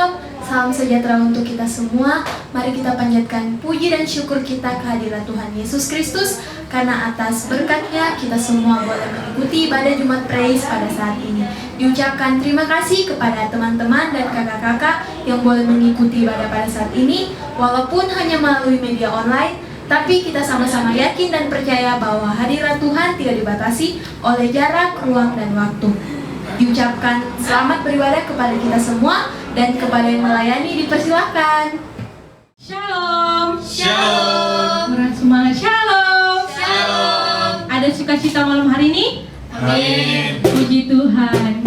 Shalom, salam sejahtera untuk kita semua. Mari kita panjatkan puji dan syukur kita kehadirat Tuhan Yesus Kristus, karena atas berkat-Nya kita semua boleh mengikuti ibadah Jumat Praise pada saat ini. Diucapkan terima kasih kepada teman-teman dan kakak-kakak yang boleh mengikuti ibadah pada saat ini, walaupun hanya melalui media online. Tapi kita sama-sama yakin dan percaya bahwa hadirat Tuhan tidak dibatasi oleh jarak, ruang, dan waktu. Diucapkan selamat beribadah kepada kita semua, dan kepada yang melayani dipersilahkan. Shalom. Shalom. Orang semangat shalom. Shalom. Ada sukacita malam hari ini? Amin. Puji Tuhan.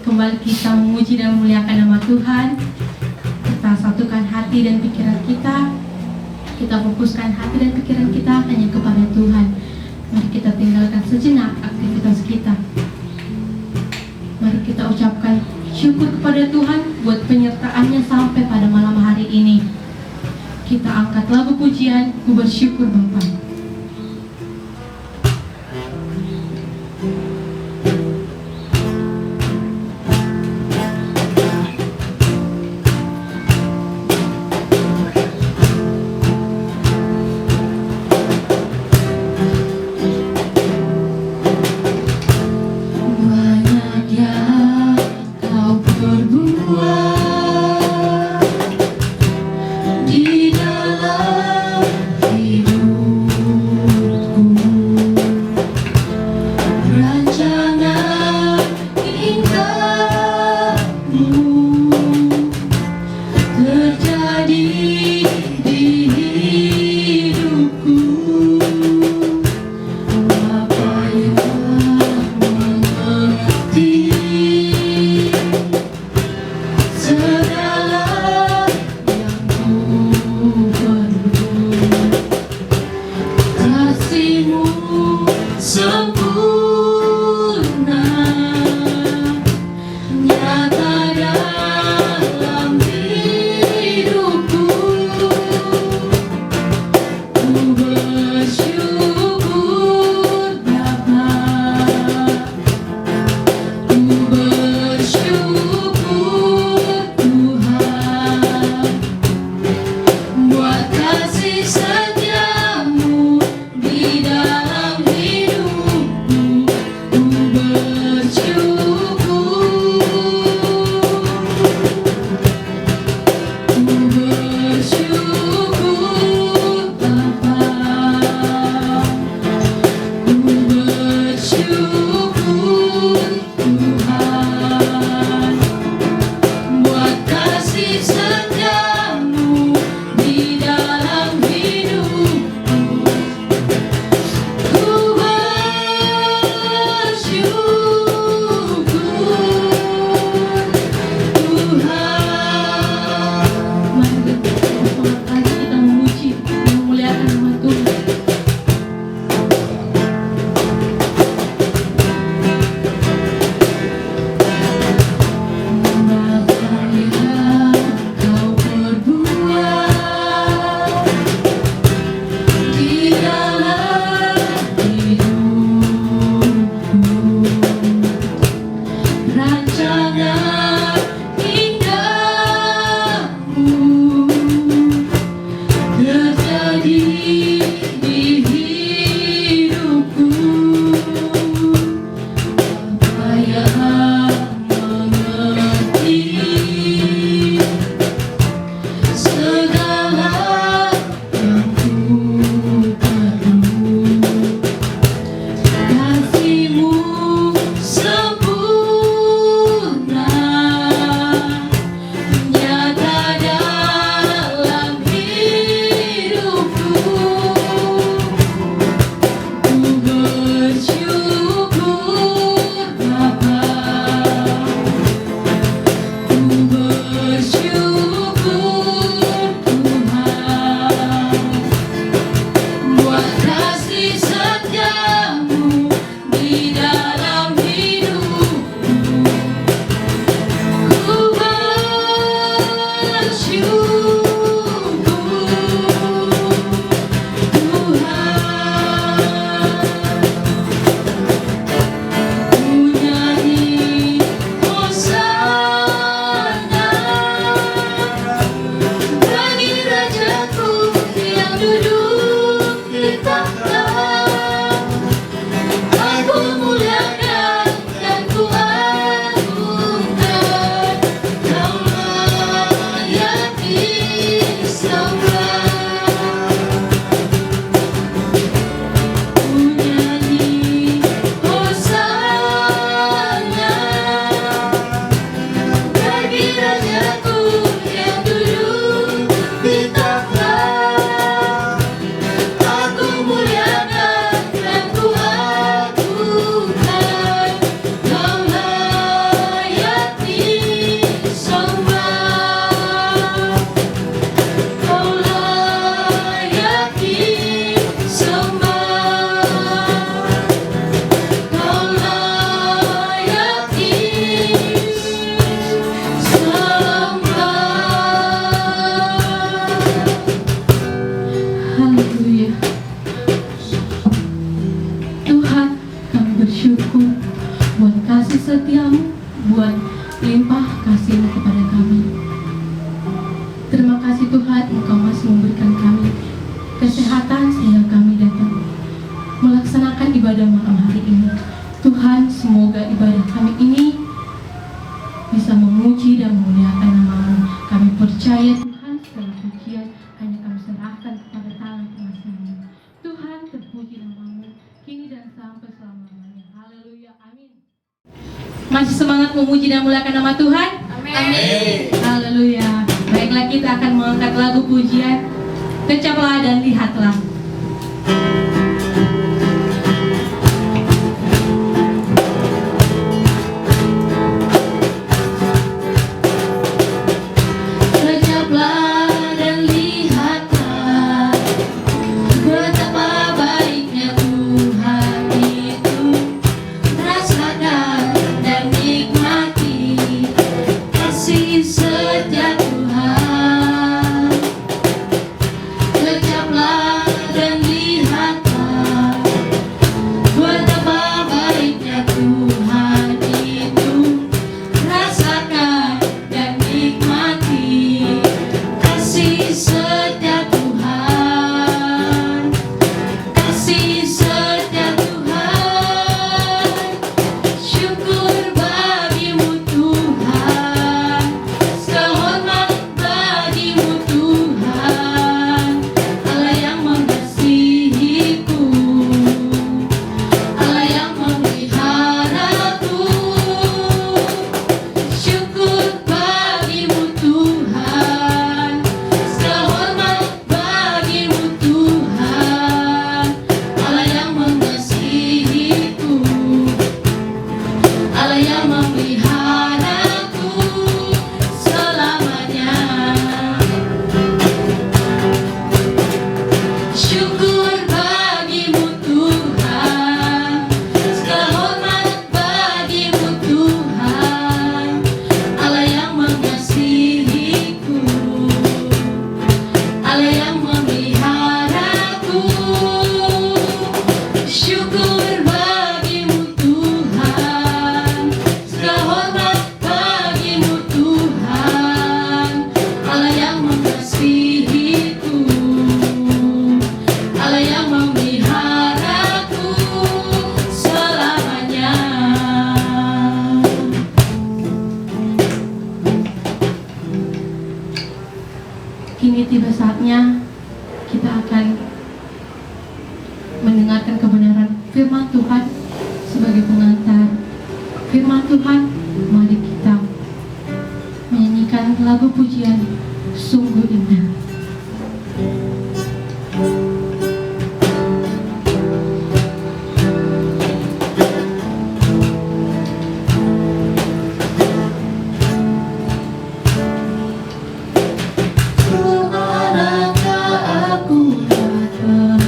Kembali kita memuji dan memuliakan nama Tuhan. Kita satukan hati dan pikiran kita. Kita fokuskan hati dan pikiran kita hanya kepada Tuhan. Mari kita tinggalkan sejenak aktivitas kita. Mari kita ucapkan syukur kepada Tuhan buat penyertaannya sampai pada malam hari ini. Kita angkat lagu pujian, Ku Bersyukur Bapa. Ku Rajaku yang duduk di tahta. Aku muliakan dan ku agungkan. Kau layak disembah. Kau layak disembah. Kau layak Haleluya. Tuhan, kami bersyukur buat kasih setiamu, buat limpah kasih-Mu kepada kami. Terima kasih Tuhan, Engkau masih memberikan kami kesehatan sehingga kami dapat melaksanakan ibadah malam hari ini. Tuhan, semoga ibadah kami ini bisa memuji dan memuliakan nama-Mu. Kami percaya Tuhan, segala pujian hanya kami serahkan kepada tangan pengasih-Mu. Tuhan, terpuji nama-Mu kini dan sampai selama-lamanya. Haleluya, amin. Masih semangat memuji dan memuliakan nama Tuhan? Amin. Haleluya. Baiklah, kita akan mengangkat lagu pujian Kecaplah dan Lihatlah. Kecaplah dan lihatlah betapa baiknya Tuhan itu. Rasakan dan nikmati kasih setia Tuhan. Kecaplah dan lihatlah betapa baiknya Tuhan itu. Rasakan dan nikmati kasih setia Tuhan. Kasih setia Tuhan. Syukur bagimu Tuhan. Sehormat bagimu Tuhan. Allah yang mengasihiku, Allah yang memeliharaku. Syukur bagimu Tuhan. Sehormat bagimu Tuhan. Allah yang mengasihiku, Allah yang memeliharaku selamanya. Syukur bagimu Tuhan. Sehormat bagimu Tuhan. Allah yang mengasihiku, Allah yang memeliharaku. Syukur bagimu Tuhan. Sehormat bagimu Tuhan. Allah yang mengasihiku, Allah yang memeliharaku selamanya. Kini tiba saatnya kita akan mendengarkan kebenaran firman Tuhan. Sebagai pengantar firman Tuhan, mari kita menyanyikan lagu pujian Sungguh Indah. Kemanakah aku dapat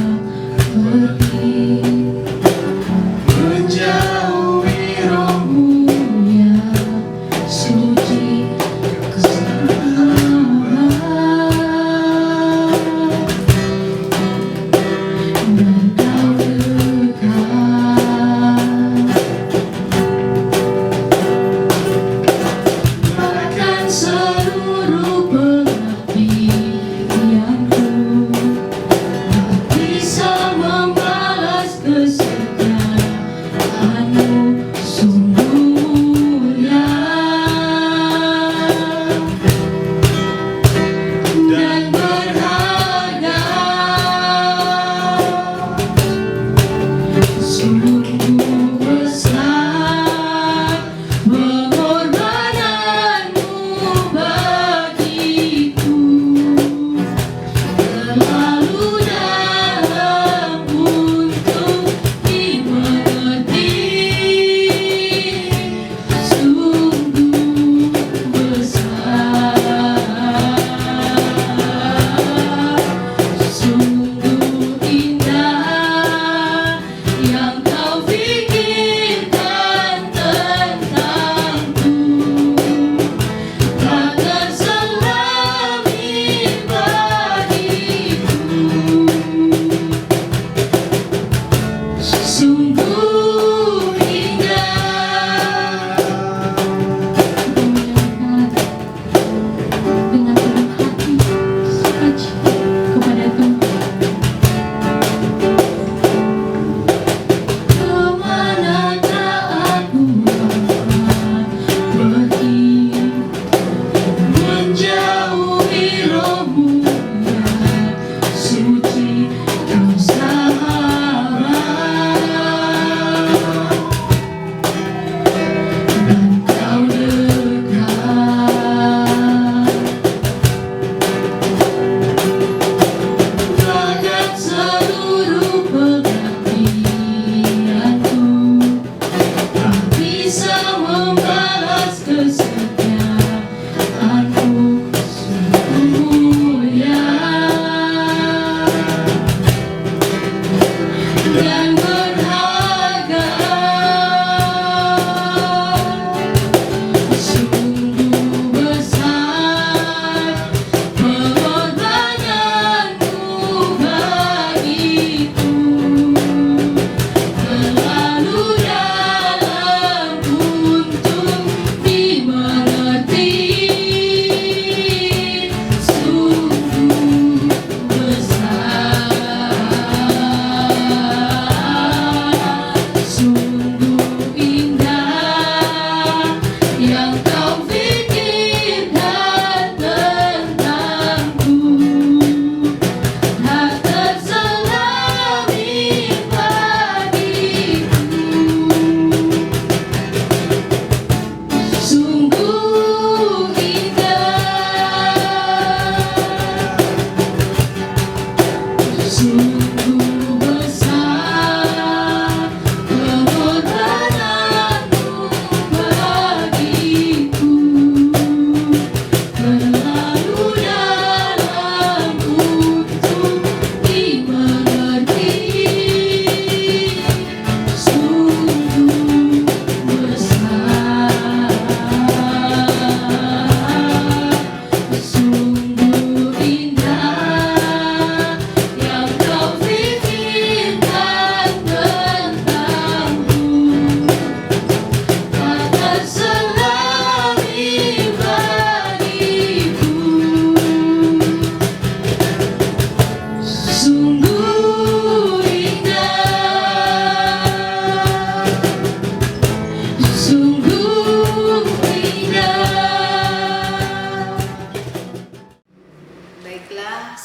pergi, menjauhi rohmu yang suci, kesalahan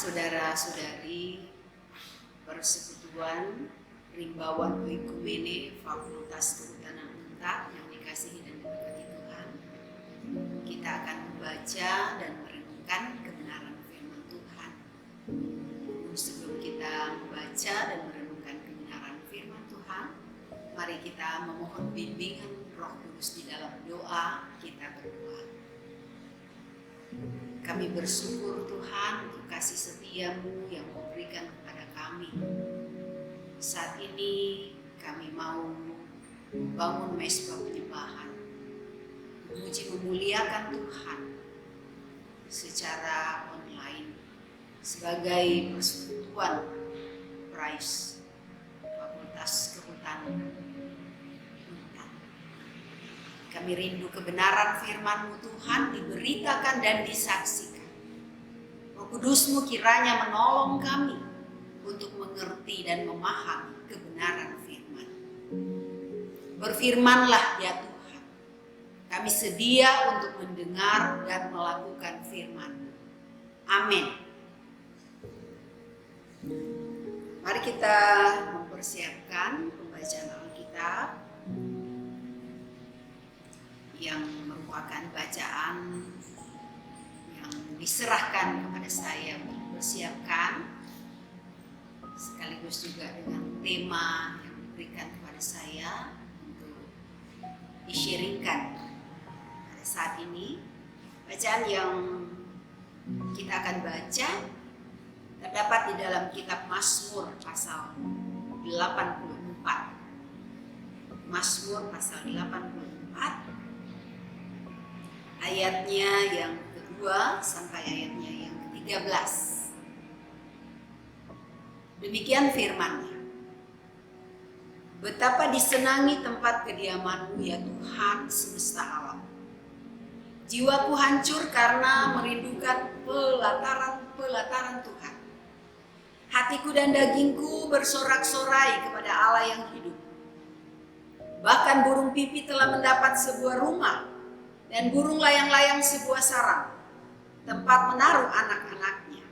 Saudara-saudari Persekutuan Rimbawan Oikumene Fakultas Kehutanan Untak yang dikasihi dan diberkati Tuhan, kita akan membaca dan merenungkan kebenaran firman Tuhan. Sebelum kita membaca dan merenungkan kebenaran firman Tuhan, mari kita memohon bimbingan Roh Kudus di dalam doa. Kita berdoa. Kami bersyukur Tuhan untuk kasih setia-Mu yang Kau berikan kepada kami. Saat ini kami mau membangun mesbah penyembahan, memuji memuliakan Tuhan secara online sebagai persekutuan Praise Fakultas Kehutanan Untak. Kami rindu kebenaran firman-Mu Tuhan diberitakan dan disaksikan. Roh Kudus-Mu kiranya menolong kami untuk mengerti dan memahami kebenaran firman. Berfirmanlah ya Tuhan, kami sedia untuk mendengar dan melakukan firman-Mu. Amin. Mari kita mempersiapkan pembacaan Alkitab yang merupakan bacaan yang diserahkan kepada saya untuk dipersiapkan, sekaligus juga dengan tema yang diberikan kepada saya untuk di-sharingkan pada saat ini. Bacaan yang kita akan baca terdapat di dalam kitab Mazmur pasal 84. Mazmur pasal 84 ayatnya yang kedua sampai ayatnya yang ke-13. Demikian firman-Nya. Betapa disenangi tempat kediaman-Mu ya Tuhan semesta alam. Jiwaku hancur karena merindukan pelataran Tuhan. Hatiku dan dagingku bersorak-sorai kepada Allah yang hidup. Bahkan burung pipit telah mendapat sebuah rumah, dan burung layang-layang sebuah sarang, tempat menaruh anak-anaknya.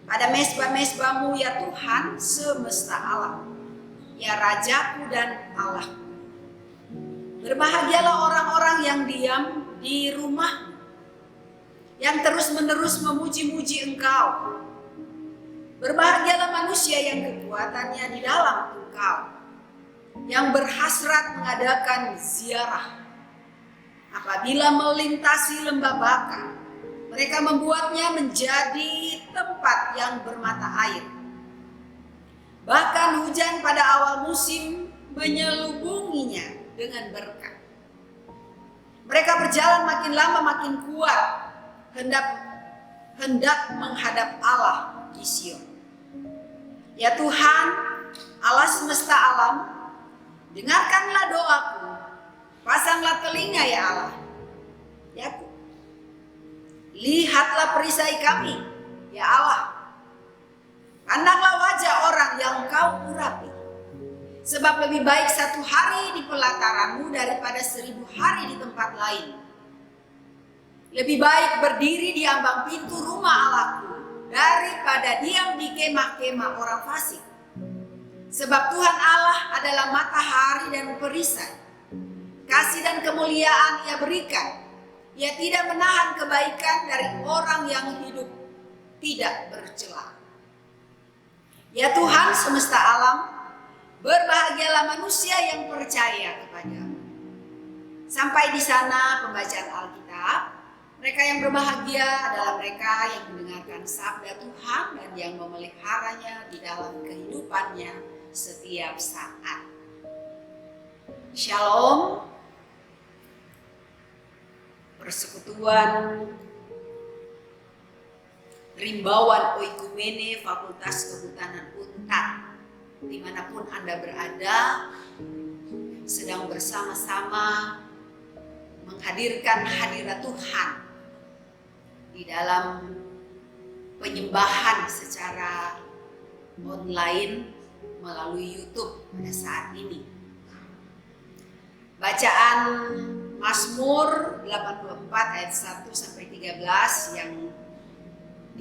Pada mesbah-mesbah-Mu ya Tuhan semesta alam, ya Rajaku dan Allahku. Berbahagialah orang-orang yang diam di rumah-Mu, yang terus-menerus memuji-muji Engkau. Berbahagialah manusia yang kekuatannya di dalam Engkau, yang berhasrat mengadakan ziarah. Apabila melintasi lembah Baka, mereka membuatnya menjadi tempat yang bermata air. Bahkan hujan pada awal musim menyelubunginya dengan berkat. Mereka berjalan makin lama makin kuat, hendak menghadap Allah di Sion. Ya Tuhan, Allah semesta alam, dengarkanlah doaku. Pasanglah telinga ya Allah, ya Tuhan. Lihatlah perisai kami, ya Allah. Pandanglah wajah orang yang Kau urapi. Sebab lebih baik 1 hari di pelataran-Mu daripada 1000 hari di tempat lain. Lebih baik berdiri di ambang pintu rumah Allahku daripada diam di kemah-kemah orang fasik. Sebab Tuhan Allah adalah matahari dan perisai. Kasih dan kemuliaan Ia berikan. Ia tidak menahan kebaikan dari orang yang hidup tidak bercela. Ya Tuhan semesta alam, berbahagialah manusia yang percaya kepada-Mu. Sampai di sana pembacaan Alkitab. Mereka yang berbahagia adalah mereka yang mendengarkan sabda Tuhan dan yang memeliharanya di dalam kehidupannya setiap saat. Shalom. Persekutuan Rimbawan Oikumene Fakultas Kehutanan Untak, dimanapun Anda berada, sedang bersama-sama menghadirkan hadirat Tuhan di dalam penyembahan secara online melalui YouTube pada saat ini. Bacaan Mazmur 84 ayat 1 sampai 13 yang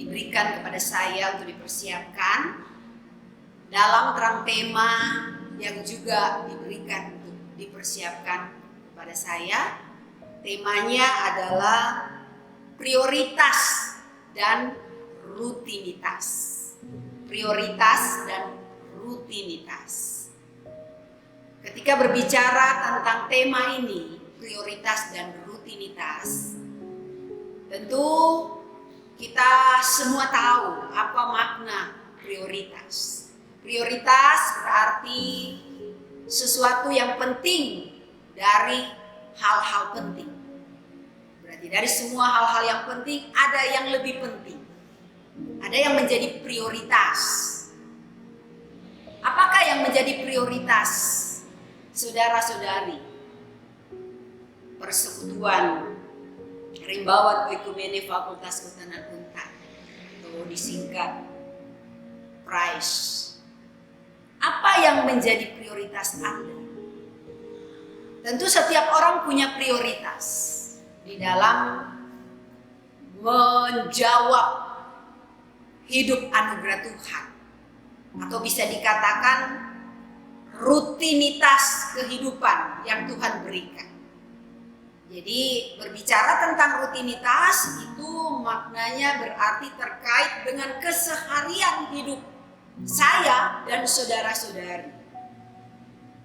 diberikan kepada saya untuk dipersiapkan dalam terang tema yang juga diberikan untuk dipersiapkan kepada saya. Temanya adalah prioritas dan rutinitas. Prioritas dan rutinitas. Ketika berbicara tentang tema ini, prioritas dan rutinitas, tentu kita semua tahu apa makna prioritas. Prioritas berarti sesuatu yang penting dari hal-hal penting. Berarti dari semua hal-hal yang penting ada yang lebih penting. Ada yang menjadi prioritas. Apakah yang menjadi prioritas? Saudara-saudari, Persekutuan Rimbawan Oikumene Fakultas Kehutanan Untar, atau disingkat PRICE. Apa yang menjadi prioritas Anda? Tentu setiap orang punya prioritas di dalam menjawab hidup anugerah Tuhan, atau bisa dikatakan rutinitas kehidupan yang Tuhan berikan. Jadi berbicara tentang rutinitas itu maknanya berarti terkait dengan keseharian hidup saya dan saudara-saudari.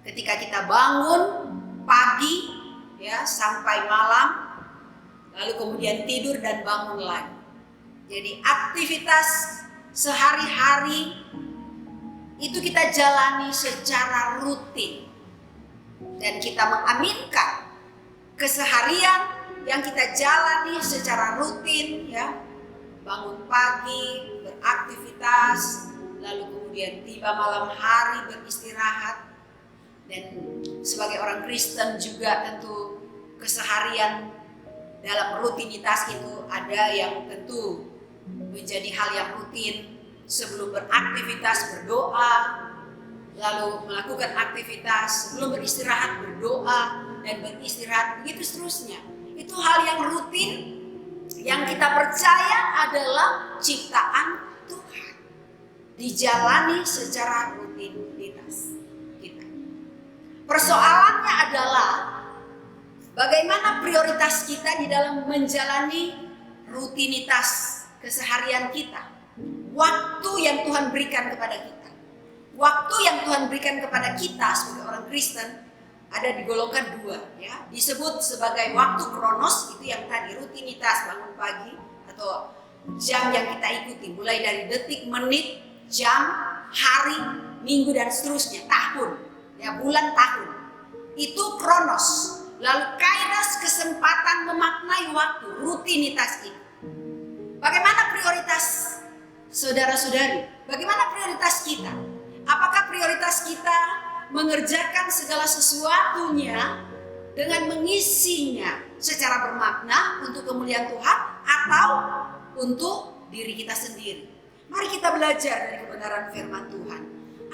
Ketika kita bangun pagi ya sampai malam, lalu kemudian tidur dan bangun lagi. Jadi aktivitas sehari-hari itu kita jalani secara rutin, dan kita mengaminkan keseharian yang kita jalani secara rutin ya, bangun pagi beraktivitas, lalu kemudian tiba malam hari beristirahat. Dan sebagai orang Kristen juga tentu keseharian dalam rutinitas itu ada yang tentu menjadi hal yang rutin. Sebelum beraktivitas berdoa, lalu melakukan aktivitas, sebelum beristirahat berdoa dan beristirahat, begitu seterusnya. Itu hal yang rutin yang kita percaya adalah ciptaan Tuhan, dijalani secara rutinitas kita. Persoalannya adalah bagaimana prioritas kita di dalam menjalani rutinitas keseharian kita. Waktu yang Tuhan berikan kepada kita. Waktu yang Tuhan berikan kepada kita sebagai orang Kristen ada digolongkan dua ya. Disebut sebagai waktu kronos, itu yang tadi rutinitas bangun pagi atau jam yang kita ikuti, mulai dari detik, menit, jam, hari, minggu dan seterusnya, tahun, ya bulan, tahun. Itu kronos. Lalu kairos, kesempatan memaknai waktu, rutinitas itu. Bagaimana prioritas saudara-saudari? Bagaimana prioritas kita? Apakah prioritas kita mengerjakan segala sesuatunya dengan mengisinya secara bermakna untuk kemuliaan Tuhan atau untuk diri kita sendiri? Mari kita belajar dari kebenaran firman Tuhan.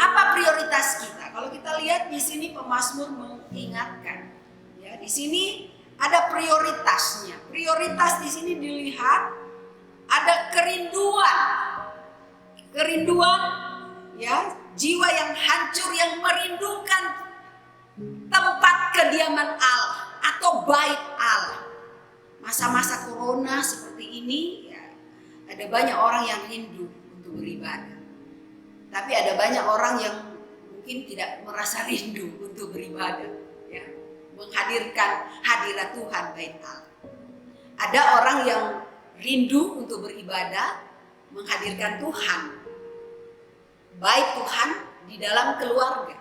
Apa prioritas kita? Kalau kita lihat di sini pemazmur mengingatkan, ya di sini ada prioritasnya. Prioritas di sini dilihat ada kerinduan, ya, jiwa yang hancur yang merindukan tempat kediaman Allah atau bait Allah. Masa-masa corona seperti ini, ya, ada banyak orang yang rindu untuk beribadah. Tapi ada banyak orang yang mungkin tidak merasa rindu untuk beribadah, ya, menghadirkan hadirat Tuhan bait Allah. Ada orang yang rindu untuk beribadah, menghadirkan Tuhan, baik Tuhan di dalam keluarga,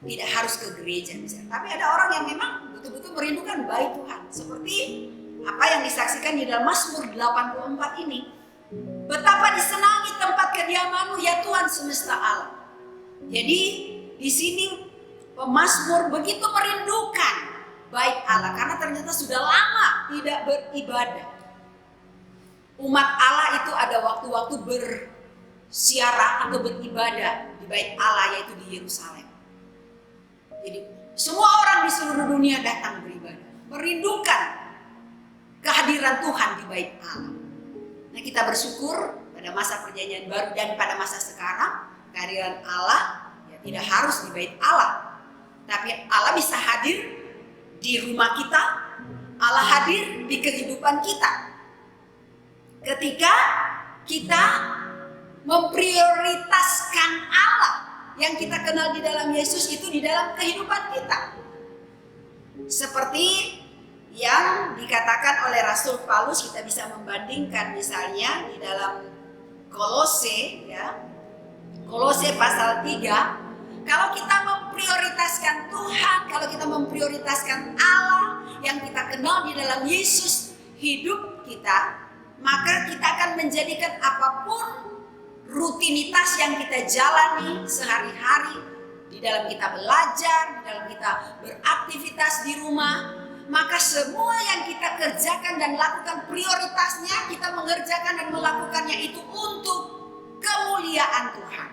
tidak harus ke gereja misalnya. Tapi ada orang yang memang betul-betul merindukan baik Tuhan, seperti apa yang disaksikan di dalam Mazmur 84 ini. Betapa disenangi tempat kediaman-Mu ya Tuhan semesta alam. Jadi di sini pemazmur begitu merindukan baik Allah karena ternyata sudah lama tidak beribadah. Umat Allah itu ada waktu-waktu bersiarah atau beribadah di bait Allah, yaitu di Yerusalem. Jadi semua orang di seluruh dunia datang beribadah, merindukan kehadiran Tuhan di bait Allah. Nah, kita bersyukur pada pada masa perjanjian baru dan pada masa sekarang, kehadiran Allah ya tidak harus di bait Allah. Tapi Allah bisa hadir di rumah kita, Allah hadir di kehidupan kita. Ketika kita memprioritaskan Allah yang kita kenal di dalam Yesus itu di dalam kehidupan kita. Seperti yang dikatakan oleh Rasul Paulus, kita bisa membandingkan misalnya di dalam Kolose ya. Kolose pasal 3, kalau kita memprioritaskan Tuhan, kalau kita memprioritaskan Allah yang kita kenal di dalam Yesus hidup kita, maka kita akan menjadikan apapun rutinitas yang kita jalani sehari-hari, di dalam kita belajar, di dalam kita beraktivitas di rumah, maka semua yang kita kerjakan dan lakukan prioritasnya kita mengerjakan dan melakukannya itu untuk kemuliaan Tuhan.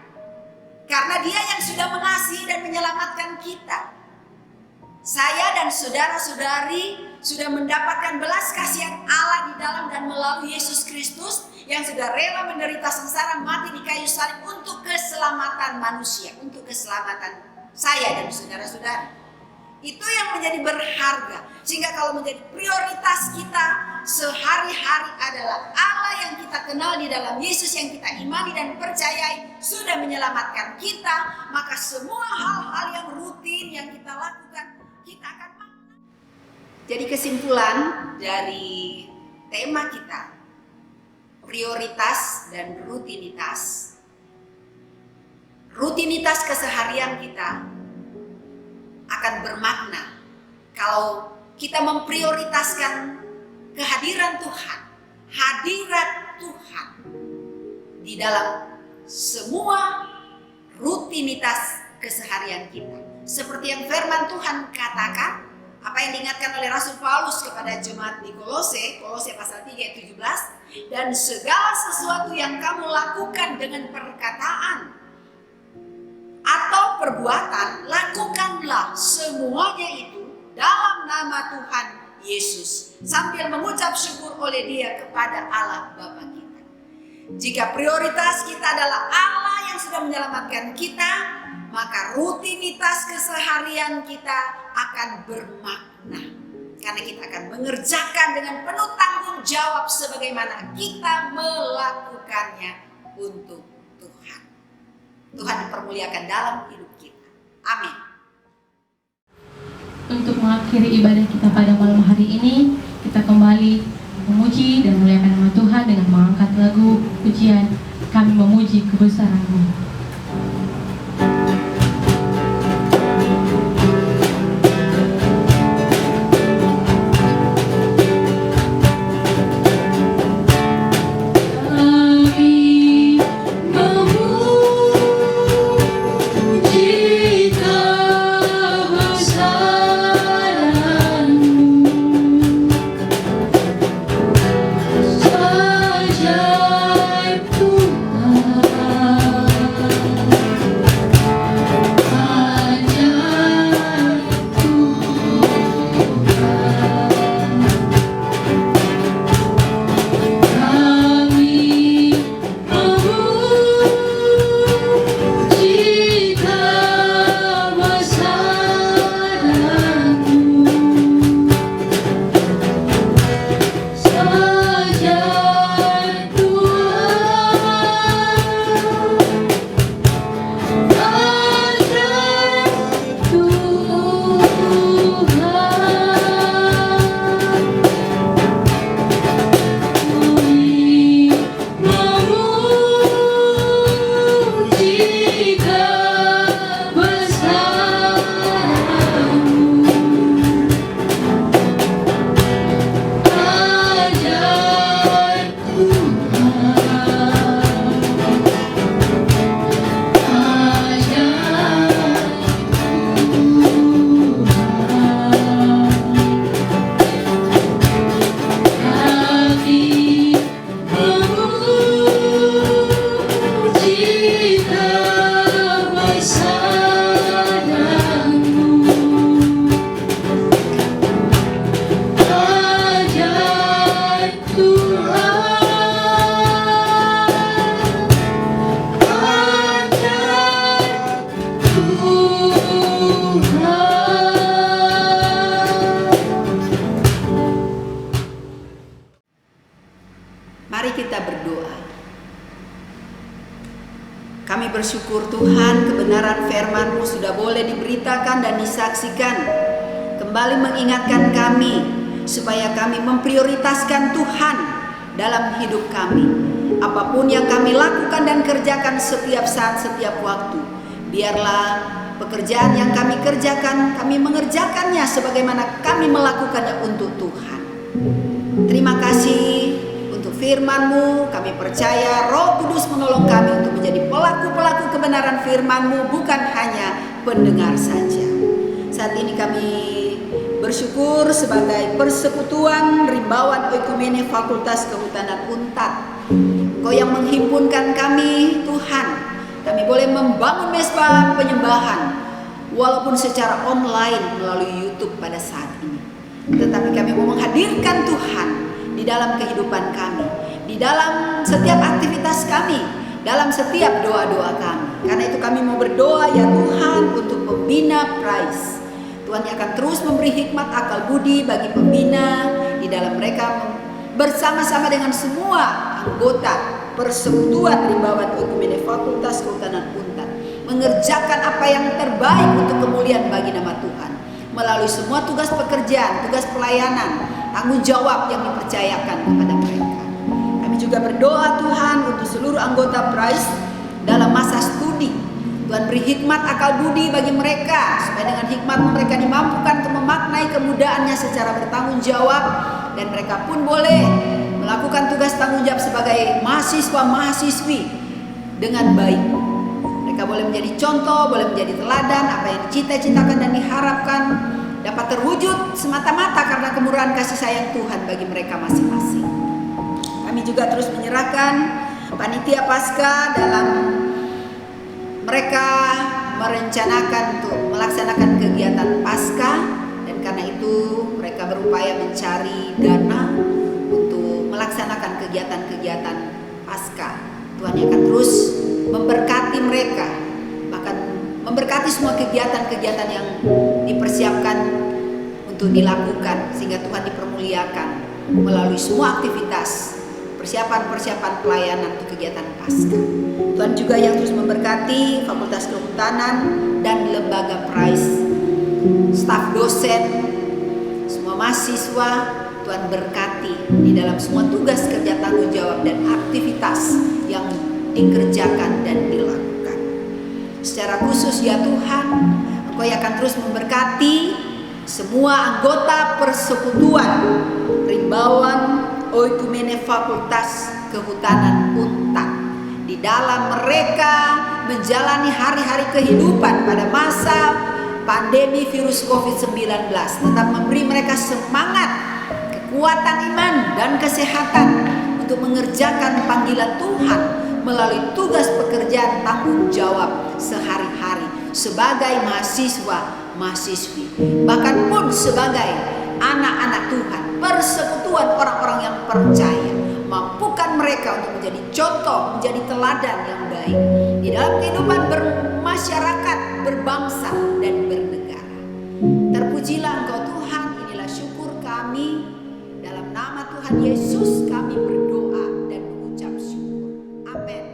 Karena Dia yang sudah mengasihi dan menyelamatkan kita. Saya dan saudara-saudari sudah mendapatkan belas kasihan Allah di dalam dan melalui Yesus Kristus yang sudah rela menderita sengsara mati di kayu salib untuk keselamatan manusia, untuk keselamatan saya dan saudara-saudari. Itu yang menjadi berharga. Sehingga kalau menjadi prioritas kita sehari-hari adalah Allah yang kita kenal di dalam Yesus yang kita imani dan percayai sudah menyelamatkan kita, maka semua hal-hal yang rutin yang kita lakukan kita akan makna. Jadi kesimpulan dari tema kita, prioritas dan rutinitas. Rutinitas keseharian kita akan bermakna kalau kita memprioritaskan kehadiran Tuhan, hadirat Tuhan di dalam semua rutinitas keseharian kita. Seperti yang firman Tuhan katakan, apa yang diingatkan oleh Rasul Paulus kepada jemaat di Kolose, Kolose pasal 3 ayat 17, dan segala sesuatu yang kamu lakukan dengan perkataan atau perbuatan, lakukanlah semuanya itu dalam nama Tuhan Yesus, sambil mengucap syukur oleh Dia kepada Allah Bapa kita. Jika prioritas kita adalah Allah yang sudah menyelamatkan kita, maka rutinitas keseharian kita akan bermakna. Karena kita akan mengerjakan dengan penuh tanggung jawab sebagaimana kita melakukannya untuk Tuhan. Tuhan dipermuliakan dalam hidup kita. Amin. Untuk mengakhiri ibadah kita pada malam hari ini, kita kembali memuji dan memuliakan nama Tuhan dengan mengangkat lagu pujian Kami Memuji Kebesaran-Mu. Ajaib Tuhan. Mari kita berdoa. Kami bersyukur Tuhan, kebenaran firman-Mu sudah boleh diberitakan dan disaksikan. Kembali mengingatkan kami supaya kami memprioritaskan Tuhan dalam hidup kami. Apapun yang kami lakukan dan kerjakan setiap saat, setiap waktu, biarlah pekerjaan yang kami kerjakan, kami mengerjakannya sebagaimana kami melakukannya untuk Tuhan. Terima kasih untuk firman-Mu. Kami percaya Roh Kudus menolong kami untuk menjadi pelaku-pelaku kebenaran firman-Mu, bukan hanya pendengar saja. Saat ini kami bersyukur sebagai persekutuan Rimbawan Oikumene Fakultas Kehutanan Untat. Engkau yang menghimpunkan kami, Tuhan. Kami boleh membangun mesbah penyembahan walaupun secara online melalui YouTube pada saat ini. Tetapi kami mau menghadirkan Tuhan di dalam kehidupan kami, di dalam setiap aktivitas kami, dalam setiap doa-doa kami. Karena itu kami mau berdoa ya Tuhan untuk pembina Praise. Tuhan yang akan terus memberi hikmat akal budi bagi pembina di dalam mereka bersama-sama dengan semua anggota Persekutuan Rimbawan Oikumene Fakultas Kehutanan Untat mengerjakan apa yang terbaik untuk kemuliaan bagi nama Tuhan melalui semua tugas pekerjaan, tugas pelayanan, tanggung jawab yang dipercayakan kepada mereka. Kami juga berdoa Tuhan untuk seluruh anggota Praise dalam masa studi. Tuhan beri hikmat akal budi bagi mereka supaya dengan hikmat mereka dimampukan untuk memaknai kemudaannya secara bertanggung jawab, dan mereka pun boleh melakukan tugas tanggung jawab sebagai mahasiswa-mahasiswi dengan baik. Mereka boleh menjadi contoh, boleh menjadi teladan. Apa yang dicita-citakan dan diharapkan dapat terwujud semata-mata karena kemurahan kasih sayang Tuhan bagi mereka masing-masing. Kami juga terus menyerahkan panitia Paskah dalam mereka merencanakan untuk melaksanakan kegiatan Paskah, dan karena itu mereka berupaya mencari dana untuk melaksanakan kegiatan-kegiatan Paskah. Tuhan yang akan terus memberkati mereka, bahkan memberkati semua kegiatan-kegiatan yang dipersiapkan untuk dilakukan, sehingga Tuhan dipermuliakan melalui semua aktivitas persiapan-persiapan pelayanan untuk kegiatan Paskah. Tuhan juga yang terus memberkati Fakultas Kehutanan dan Lembaga Praise, staf dosen, semua mahasiswa. Tuhan berkati di dalam semua tugas kerja tanggung jawab dan aktivitas yang dikerjakan dan dilakukan. Secara khusus ya Tuhan, Engkau yang akan terus memberkati semua anggota Persekutuan Rimbawan Oikumene Fakultas Kehutanan Untat di dalam mereka menjalani hari-hari kehidupan pada masa pandemi virus COVID-19. Tetap memberi mereka semangat, kekuatan iman dan kesehatan untuk mengerjakan panggilan Tuhan melalui tugas pekerjaan tanggung jawab sehari-hari sebagai mahasiswa-mahasiswi, bahkan pun sebagai anak-anak Tuhan, persekutuan orang-orang yang percaya. Mampukan mereka untuk menjadi contoh, menjadi teladan yang baik di dalam kehidupan bermasyarakat, berbangsa dan bernegara. Terpujilah Engkau Tuhan, inilah syukur kami. Dalam nama Tuhan Yesus kami berdoa dan mengucap syukur. Amin.